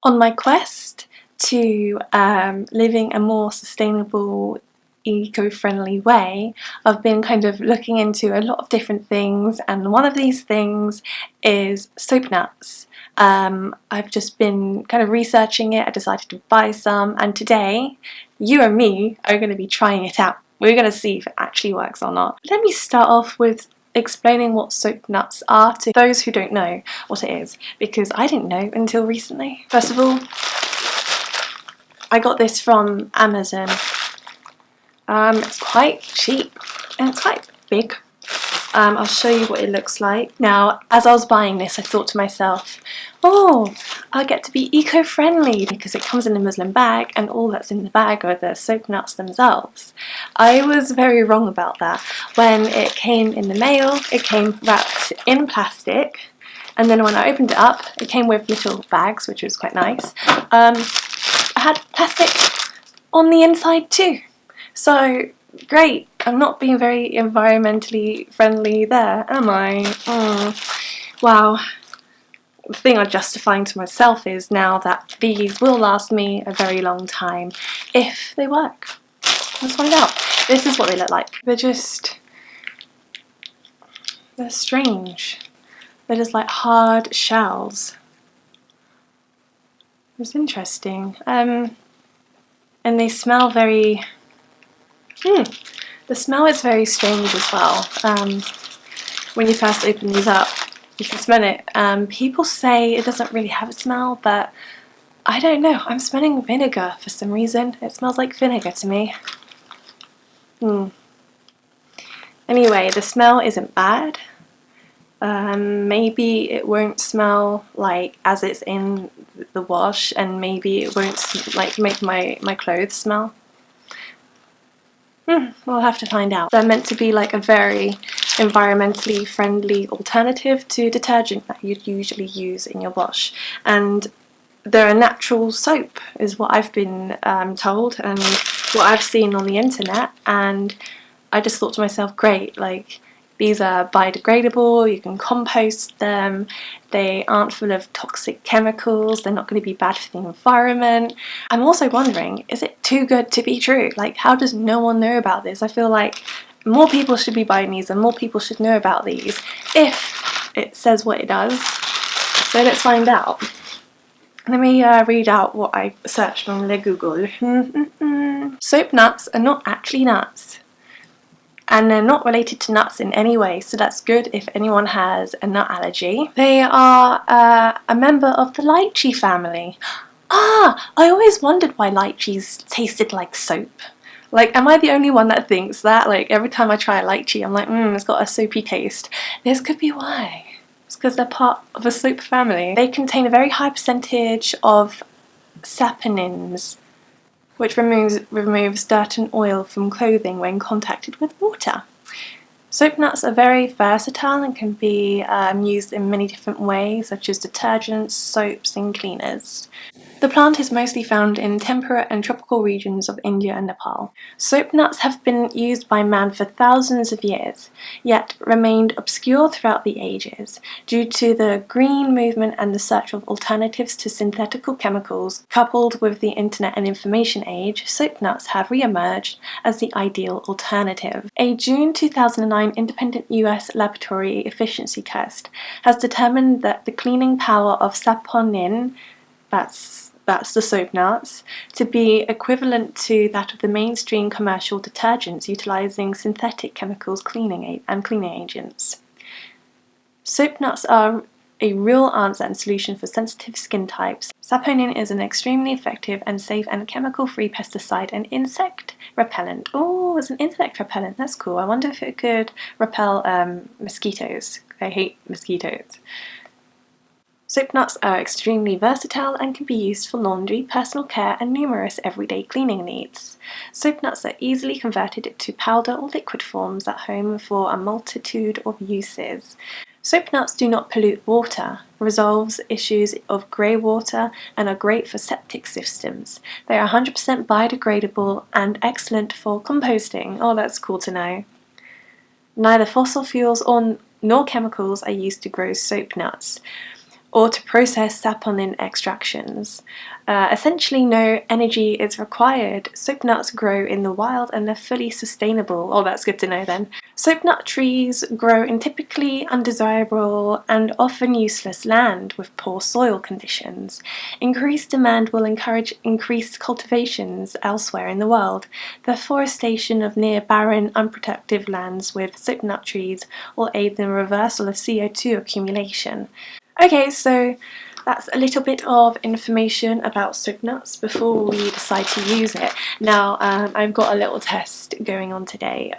On my quest to living a more sustainable, eco-friendly way, I've been kind of looking into a lot of different things, and one of these things is soap nuts. I've just been kind of researching it. I decided to buy some, and today you and me are going to be trying it out. We're going to see if it actually works or not. Let me start off with explaining what soap nuts are to those who don't know what it is, because I didn't know until recently. First of all, I got this from Amazon. It's quite cheap and it's quite big. I'll show you what it looks like. Now, as I was buying this, I thought to myself, oh, I get to be eco-friendly because it comes in a muslin bag and all that's in the bag are the soap nuts themselves. I was very wrong about that. When it came in the mail, it came wrapped in plastic, and then when I opened it up, it came with little bags, which was quite nice. I had plastic on the inside too. So, great, I'm not being very environmentally friendly there, am I? Wow. The thing I'm justifying to myself is now that these will last me a very long time if they work. Let's find out. This is what they look like. They're strange. They're just like hard shells. It's interesting. And they smell very... The smell is very strange as well. When you first open these up, you can smell it. People say it doesn't really have a smell, but I don't know. I'm smelling vinegar for some reason. It smells like vinegar to me. Anyway, the smell isn't bad. Maybe it won't smell like as it's in the wash, and maybe it won't like make my clothes smell. We'll have to find out. They're meant to be like a very environmentally friendly alternative to detergent that you'd usually use in your wash, and they're a natural soap is what I've been told and what I've seen on the internet, and I just thought to myself, great, like these are biodegradable, you can compost them, they aren't full of toxic chemicals, they're not going to be bad for the environment. I'm also wondering, is it too good to be true? Like, how does no one know about this? I feel like more people should be buying these and more people should know about these if it says what it does. So let's find out. Let me read out what I searched on Le Google. Soap nuts are not actually nuts, and they're not related to nuts in any way, so that's good if anyone has a nut allergy. They are a member of the lychee family. Ah, I always wondered why lychees tasted like soap. Like, am I the only one that thinks that? Like, every time I try a lychee, I'm like, it's got a soapy taste. This could be why. It's because they're part of a soap family. They contain a very high percentage of saponins, which removes dirt and oil from clothing when contacted with water. Soap nuts are very versatile and can be used in many different ways, such as detergents, soaps and cleaners. The plant is mostly found in temperate and tropical regions of India and Nepal. Soap nuts have been used by man for thousands of years, yet remained obscure throughout the ages. Due to the green movement and the search of alternatives to synthetical chemicals, coupled with the internet and information age, soap nuts have re-emerged as the ideal alternative. A June 2009 independent US laboratory efficiency test has determined that the cleaning power of saponin, that's the soap nuts, to be equivalent to that of the mainstream commercial detergents utilizing synthetic chemicals cleaning agents. Soap nuts are a real answer and solution for sensitive skin types. Saponin is an extremely effective and safe and chemical-free pesticide and insect repellent. Oh, it's an insect repellent, that's cool. I wonder if it could repel mosquitoes. I hate mosquitoes. Soap nuts are extremely versatile and can be used for laundry, personal care, and numerous everyday cleaning needs. Soap nuts are easily converted to powder or liquid forms at home for a multitude of uses. Soap nuts do not pollute water, resolves issues of grey water, and are great for septic systems. They are 100% biodegradable and excellent for composting. Oh, that's cool to know. Neither fossil fuels nor chemicals are used to grow soap nuts. or to process saponin extractions. Essentially, no energy is required. Soap nuts grow in the wild and they're fully sustainable. Oh, that's good to know then. Soap nut trees grow in typically undesirable and often useless land with poor soil conditions. Increased demand will encourage increased cultivations elsewhere in the world. The forestation of near barren, unproductive lands with soap nut trees will aid the reversal of CO2 accumulation. Okay, so that's a little bit of information about soap nuts before we decide to use it. Now, I've got a little test going on today.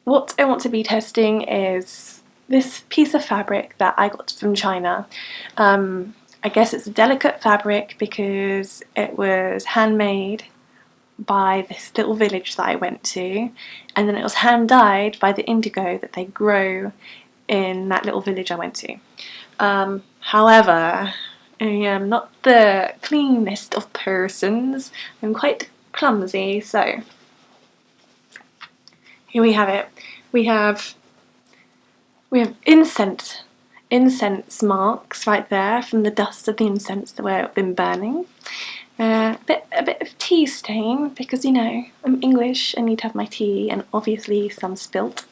What I want to be testing is this piece of fabric that I got from China. I guess it's a delicate fabric because it was handmade by this little village that I went to, and then it was hand dyed by the indigo that they grow in that little village I went to. However, I am not the cleanest of persons. I'm quite clumsy, so here we have it. We have incense marks right there from the dust of the incense that we've been burning. A bit of tea stain because, you know, I'm English, I need to have my tea, and obviously some spilt.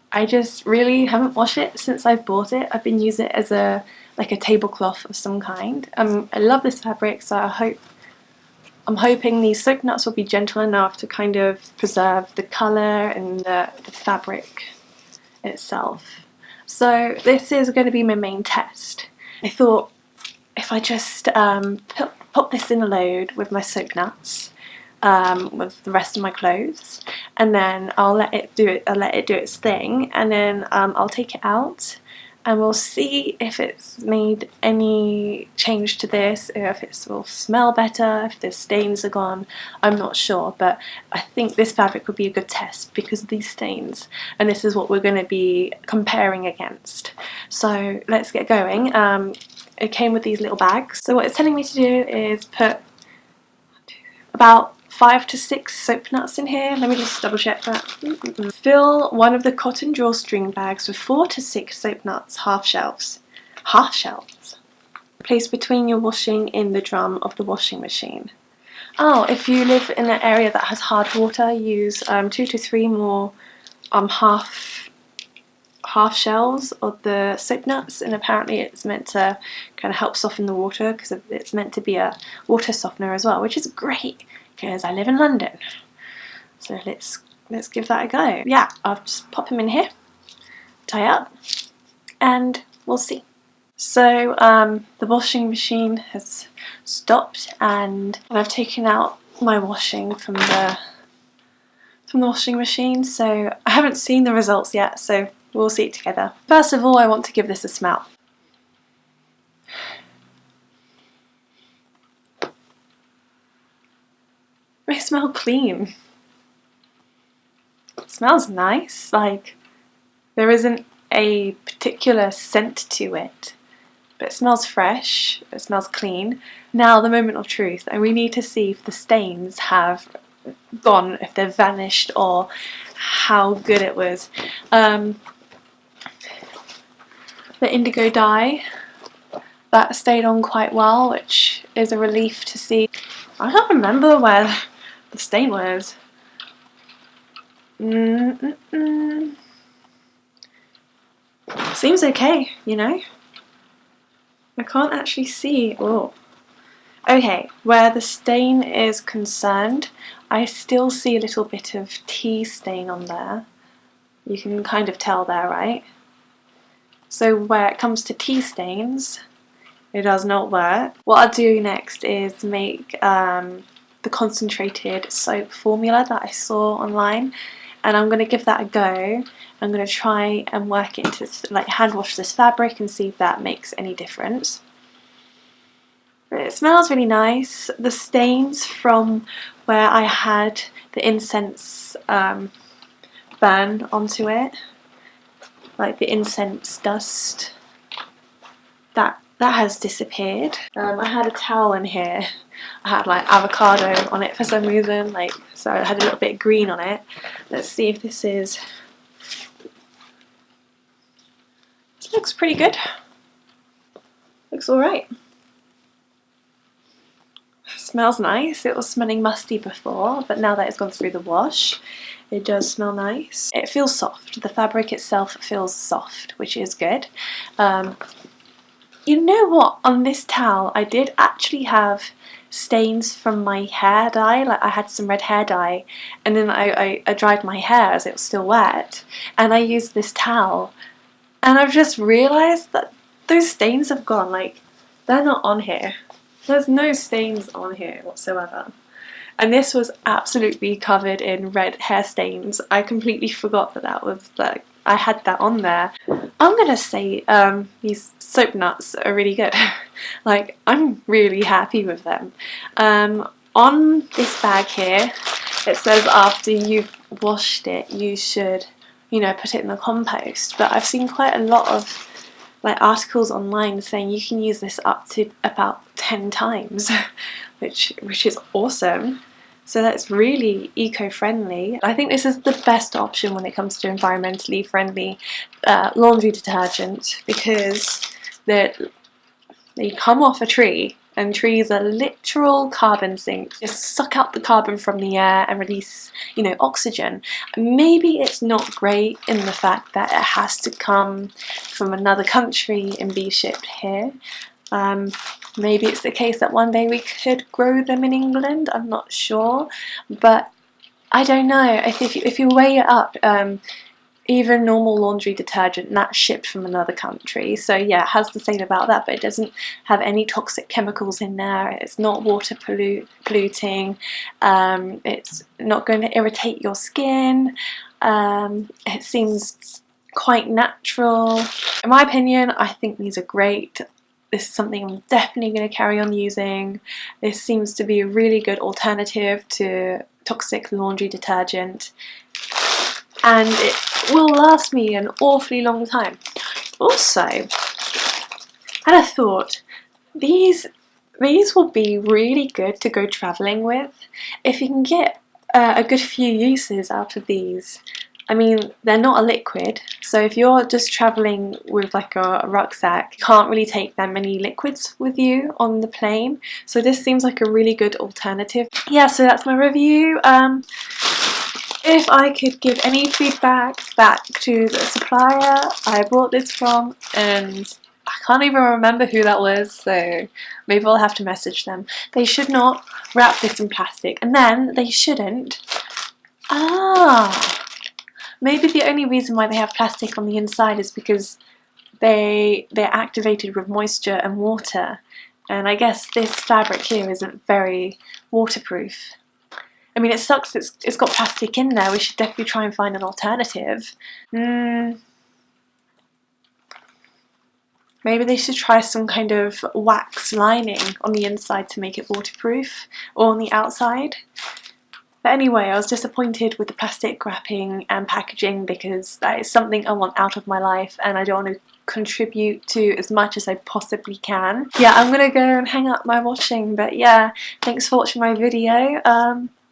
I just really haven't washed it since I've bought it. I've been using it as a tablecloth of some kind. I love this fabric, so I'm hoping these soap nuts will be gentle enough to kind of preserve the colour and the fabric itself. So this is going to be my main test. I thought if I just pop this in a load with my soap nuts, with the rest of my clothes, and then I'll let it do its thing, and then I'll take it out and we'll see if it's made any change to this, if it will smell better, if the stains are gone. I'm not sure, but I think this fabric would be a good test because of these stains, and this is what we're going to be comparing against. So let's get going. It came with these little bags. So what it's telling me to do is put about 5 to 6 soap nuts in here. Let me just double check that. Fill one of the cotton drawstring bags with 4 to 6 soap nuts, half shells. Half shells. Place between your washing in the drum of the washing machine. Oh, if you live in an area that has hard water, use 2 to 3 more half shells of the soap nuts, and apparently it's meant to kind of help soften the water because it's meant to be a water softener as well, which is great because I live in London. So let's give that a go. Yeah, I'll just pop him in here, tie up, and we'll see. So the washing machine has stopped, and I've taken out my washing from the washing machine, so I haven't seen the results yet, so we'll see it together. First of all, I want to give this a smell. They smell clean. It smells nice, like there isn't a particular scent to it, but it smells fresh, it smells clean. Now the moment of truth, and we need to see if the stains have gone, if they've vanished, or how good it was. The indigo dye, that stayed on quite well, which is a relief to see. I can't remember where the stain was. Seems okay, you know? I can't actually see. Oh. Okay, where the stain is concerned, I still see a little bit of tea stain on there. You can kind of tell there, right? So where it comes to tea stains, it does not work. What I'll do next is make the concentrated soap formula that I saw online, and I'm going to give that a go. I'm going to try and work it into, like, hand wash this fabric and see if that makes any difference. But it smells really nice. The stains from where I had the incense burn onto it, like the incense dust, that has disappeared. I had a towel in here. I had like avocado on it for some reason, like, so I had a little bit of green on it. Let's see if this is. Looks pretty good. Looks alright. Smells nice. It was smelling musty before, but now that it's gone through the wash, it does smell nice. It feels soft. The fabric itself feels soft, which is good. You know what? On this towel, I did actually have stains from my hair dye. Like, I had some red hair dye, and then I dried my hair as it was still wet, and I used this towel, and I've just realised that those stains have gone. Like, they're not on here. There's no stains on here whatsoever. And this was absolutely covered in red hair stains. I completely forgot that that was, like, I had that on there. I'm gonna say these soap nuts are really good. Like, I'm really happy with them. On this bag here, it says after you've washed it, you should, you know, put it in the compost. But I've seen quite a lot of like articles online saying you can use this up to about 10 times, which is awesome. So that's really eco-friendly. I think this is the best option when it comes to environmentally friendly laundry detergent, because they come off a tree, and trees are literal carbon sinks. Just suck out the carbon from the air and release, you know, oxygen. Maybe it's not great in the fact that it has to come from another country and be shipped here. Maybe it's the case that one day we could grow them in England, I'm not sure, but I don't know. If you weigh it up, even normal laundry detergent, that's shipped from another country, so yeah, it has the same about that, but it doesn't have any toxic chemicals in there, it's not water polluting, it's not going to irritate your skin, it seems quite natural. In my opinion, I think these are great. This is something I'm definitely going to carry on using. This seems to be a really good alternative to toxic laundry detergent, and it will last me an awfully long time. Also, I had a thought, these will be really good to go travelling with. If you can get a good few uses out of these. I mean, they're not a liquid, so if you're just travelling with like a rucksack, you can't really take that many liquids with you on the plane, so this seems like a really good alternative. Yeah, so that's my review. If I could give any feedback back to the supplier I bought this from, and I can't even remember who that was, so maybe I'll have to message them. They should not wrap this in plastic, and then they shouldn't. Maybe the only reason why they have plastic on the inside is because they're activated with moisture and water, and I guess this fabric here isn't very waterproof. I mean, it sucks it's got plastic in there. We should definitely try and find an alternative. Maybe they should try some kind of wax lining on the inside to make it waterproof, or on the outside. But anyway, I was disappointed with the plastic wrapping and packaging, because that is something I want out of my life and I don't want to contribute to as much as I possibly can. Yeah, I'm gonna go and hang up my washing, but yeah, thanks for watching my video.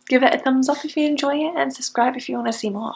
Give it a thumbs up if you enjoy it, and subscribe if you want to see more.